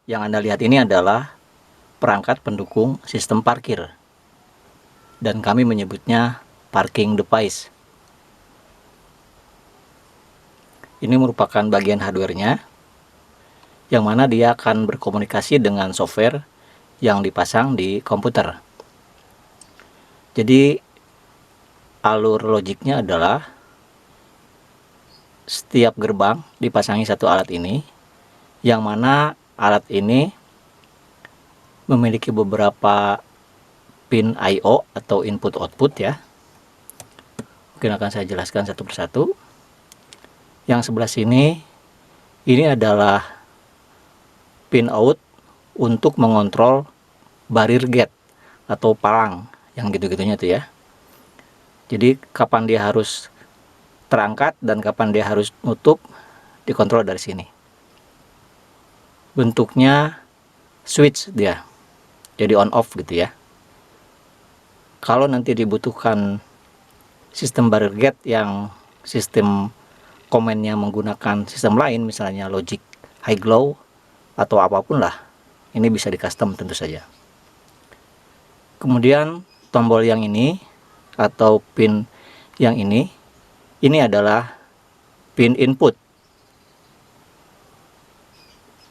Yang Anda lihat ini adalah perangkat pendukung sistem parkir, dan kami menyebutnya parking device. Ini merupakan bagian hardware-nya, yang mana dia akan berkomunikasi dengan software yang dipasang di komputer. Jadi alur logiknya adalah setiap gerbang dipasangi satu alat ini, yang mana alat ini memiliki beberapa pin I/O atau input output ya. Mungkin akan saya jelaskan satu persatu. Yang sebelah sini ini adalah pin out untuk mengontrol barrier gate atau palang yang gitu-gitunya tuh ya. Jadi kapan dia harus terangkat dan kapan dia harus nutup dikontrol dari sini. Bentuknya switch dia, jadi on off gitu ya. Kalau nanti dibutuhkan sistem barrier gate yang sistem komennya menggunakan sistem lain, misalnya logic high glow atau apapun lah, ini bisa di custom tentu saja. Kemudian tombol yang ini atau pin yang ini adalah pin input.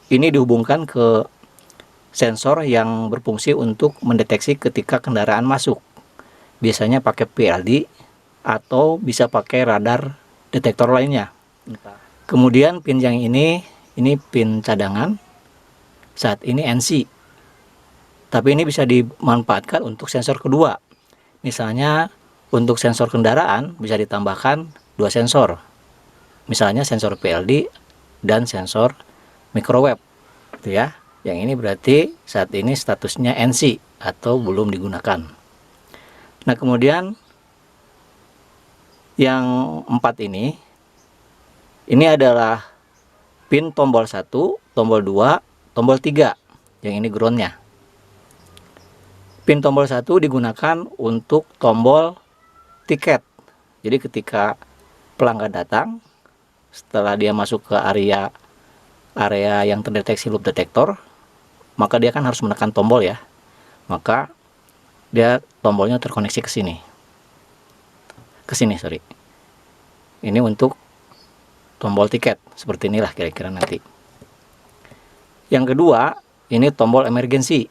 Ini dihubungkan ke sensor yang berfungsi untuk mendeteksi ketika kendaraan masuk. Biasanya pakai PLD atau bisa pakai radar detektor lainnya. Kemudian pin yang ini pin cadangan. Saat ini NC. Tapi ini bisa dimanfaatkan untuk sensor kedua. Misalnya untuk sensor kendaraan bisa ditambahkan 2 sensor. Misalnya sensor PLD dan sensor microwave. Gitu ya. Yang ini berarti saat ini statusnya NC atau belum digunakan. Nah, kemudian yang 4 ini adalah pin tombol 1, tombol 2, tombol 3. Yang ini groundnya. Pin tombol 1 digunakan untuk tombol tiket. Jadi ketika pelanggan datang, setelah dia masuk ke area yang terdeteksi loop detector, maka dia kan harus menekan tombol ya. Maka dia tombolnya terkoneksi ke sini. Sorry. Ini untuk tombol tiket, seperti inilah kira-kira nanti. Yang kedua, ini tombol emergency.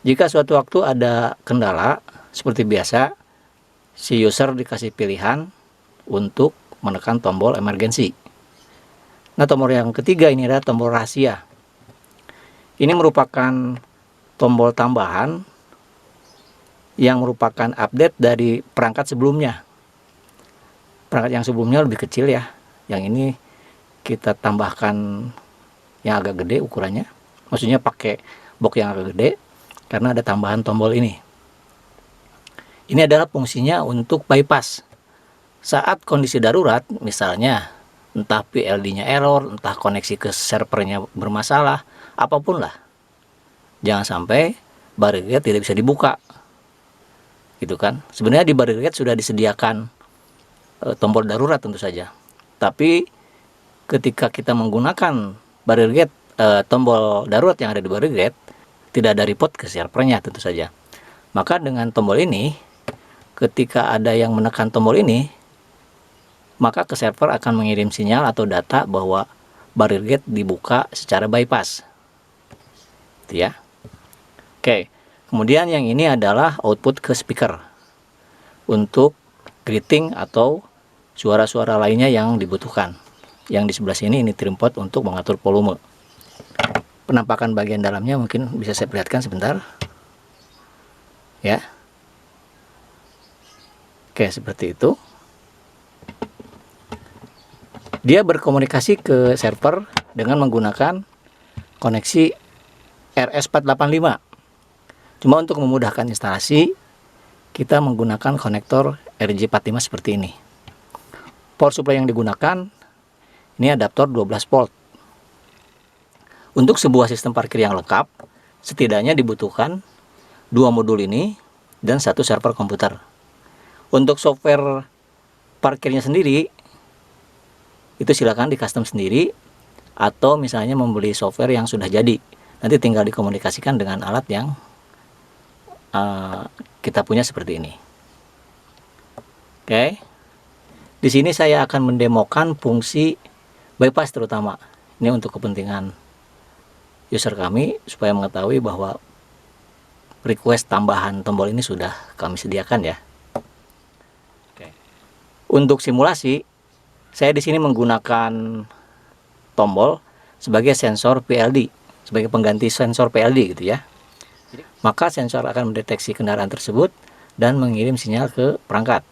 Jika suatu waktu ada kendala, seperti biasa, si user dikasih pilihan untuk menekan tombol emergency. Nah, tombol yang ketiga ini adalah tombol rahasia. Ini merupakan tombol tambahan yang merupakan update dari perangkat sebelumnya. Perangkat yang sebelumnya lebih kecil ya. Yang ini kita tambahkan yang agak gede ukurannya. Maksudnya pakai box yang agak gede karena ada tambahan tombol ini. Ini adalah fungsinya untuk bypass. Saat kondisi darurat, misalnya entah PLD-nya error, entah koneksi ke servernya bermasalah, apapun lah. Jangan sampai barrier gate tidak bisa dibuka. Gitu kan. Sebenarnya di barrier gate sudah disediakan tombol darurat tentu saja. Tapi ketika kita menggunakan barrier gate, tombol darurat yang ada di barrier gate, tidak ada report ke servernya tentu saja. Maka dengan tombol ini, ketika ada yang menekan tombol ini, maka ke server akan mengirim sinyal atau data bahwa barrier gate dibuka secara bypass. Itu ya. Oke. Kemudian yang ini adalah output ke speaker untuk greeting atau suara-suara lainnya yang dibutuhkan. Yang di sebelah sini ini trim pot untuk mengatur volume. Penampakan bagian dalamnya mungkin bisa saya perlihatkan sebentar. Ya. Oke, seperti itu. Dia berkomunikasi ke server dengan menggunakan koneksi RS485. Cuma untuk memudahkan instalasi, kita menggunakan konektor RJ45 seperti ini. Port supply yang digunakan ini adaptor 12 volt. Untuk sebuah sistem parkir yang lengkap, setidaknya dibutuhkan 2 modul ini dan 1 server komputer. Untuk software parkirnya sendiri, itu silakan di custom sendiri atau misalnya membeli software yang sudah jadi. Nanti tinggal dikomunikasikan dengan alat yang kita punya seperti ini. Oke. Di sini saya akan mendemokan fungsi bypass terutama. Ini untuk kepentingan user kami supaya mengetahui bahwa request tambahan tombol ini sudah kami sediakan ya. Oke. Untuk simulasi, saya di sini menggunakan tombol sebagai sensor PLD, sebagai pengganti sensor PLD gitu ya. Maka sensor akan mendeteksi kendaraan tersebut dan mengirim sinyal ke perangkat.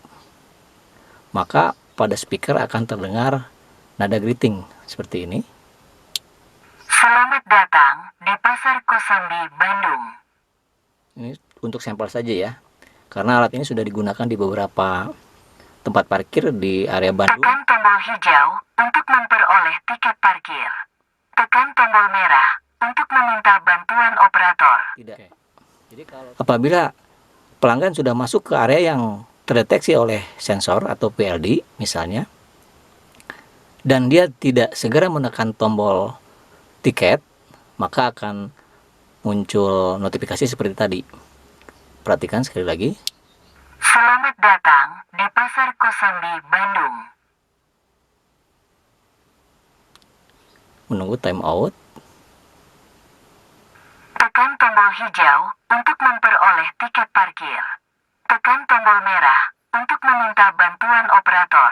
Maka pada speaker akan terdengar nada greeting seperti ini. Selamat datang di Pasar Kosambi, Bandung. Ini untuk sampel saja ya, karena alat ini sudah digunakan di beberapa tempat parkir di area Bandung. Tekan tombol hijau untuk memperoleh tiket parkir. Tekan tombol merah untuk meminta bantuan operator. Tidak. Jadi apabila pelanggan sudah masuk ke area yang terdeteksi oleh sensor atau PLD misalnya, dan dia tidak segera menekan tombol tiket, maka akan muncul notifikasi seperti tadi. Perhatikan sekali lagi. Selamat datang di Pasar Kosambi, Bandung. Menunggu time out. Tekan tombol hijau untuk memperoleh tiket parkir. Tekan tombol merah untuk meminta bantuan operator.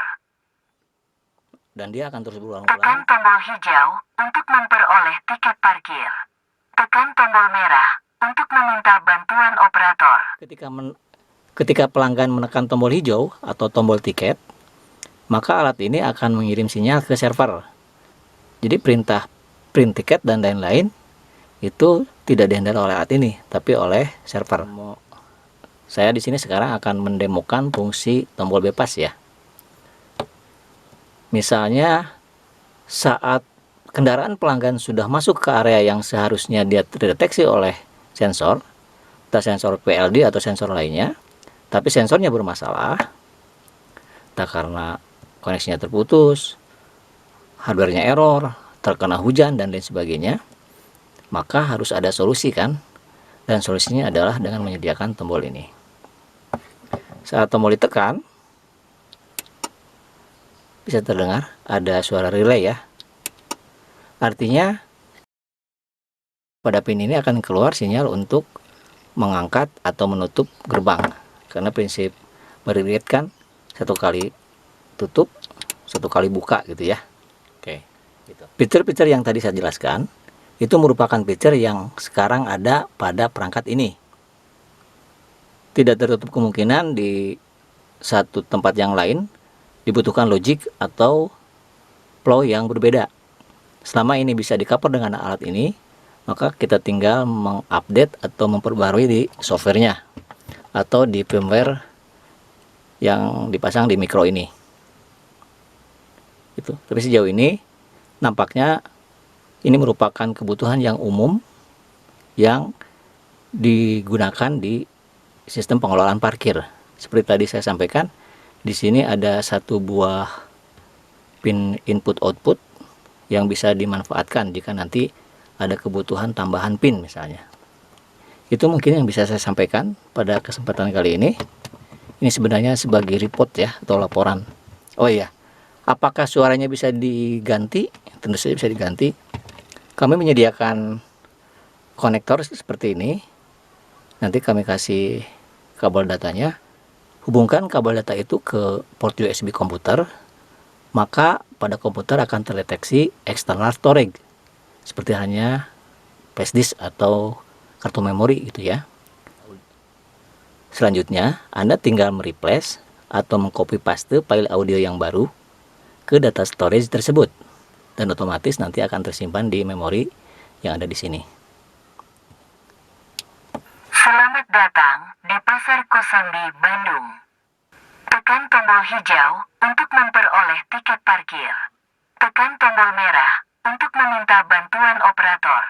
Dan dia akan terus Tekan berulang-ulang. tombol hijau untuk memperoleh tiket parkir. Tekan tombol merah untuk meminta bantuan operator. Ketika pelanggan menekan tombol hijau atau tombol tiket, maka alat ini akan mengirim sinyal ke server. Jadi perintah print tiket dan lain-lain itu tidak dihandle oleh alat ini, tapi oleh server. Saya di sini sekarang akan mendemokan fungsi tombol bypass ya. Misalnya saat kendaraan pelanggan sudah masuk ke area yang seharusnya dia terdeteksi oleh sensor, entah sensor PLD atau sensor lainnya, tapi sensornya bermasalah, entah karena koneksinya terputus, hardware-nya error, terkena hujan dan lain sebagainya, maka harus ada solusi kan, dan solusinya adalah dengan menyediakan tombol ini. Saat tombol ditekan, bisa terdengar ada suara relay ya, artinya pada pin ini akan keluar sinyal untuk mengangkat atau menutup gerbang, karena prinsip relay kan satu kali tutup, satu kali buka gitu ya. Oke, gitu. Fitur-fitur yang tadi saya jelaskan itu merupakan fitur yang sekarang ada pada perangkat ini. Tidak tertutup kemungkinan di satu tempat yang lain dibutuhkan logic atau flow yang berbeda. Selama ini bisa di-cover dengan alat ini, maka kita tinggal mengupdate atau memperbarui di softwarenya atau di firmware yang dipasang di micro ini. Itu. Tapi sejauh ini nampaknya ini merupakan kebutuhan yang umum yang digunakan di sistem pengelolaan parkir. Seperti tadi saya sampaikan, di sini ada satu buah pin input output yang bisa dimanfaatkan jika nanti ada kebutuhan tambahan pin misalnya. Itu mungkin yang bisa saya sampaikan pada kesempatan kali ini. Ini sebenarnya sebagai report ya atau laporan. Oh iya, apakah suaranya bisa diganti? Tentu saja bisa diganti. Kami menyediakan konektor seperti ini. Nanti kami kasih kabel datanya. Hubungkan kabel data itu ke port USB komputer, maka pada komputer akan terdeteksi external storage, seperti hanya flash disk atau kartu memori gitu ya. Selanjutnya, Anda tinggal mereplace atau mengcopy paste file audio yang baru ke data storage tersebut, dan otomatis nanti akan tersimpan di memori yang ada di sini. Selamat datang di Pasar Kosambi, Bandung. Tekan tombol hijau untuk memperoleh tiket parkir. Tekan tombol merah untuk meminta bantuan operator.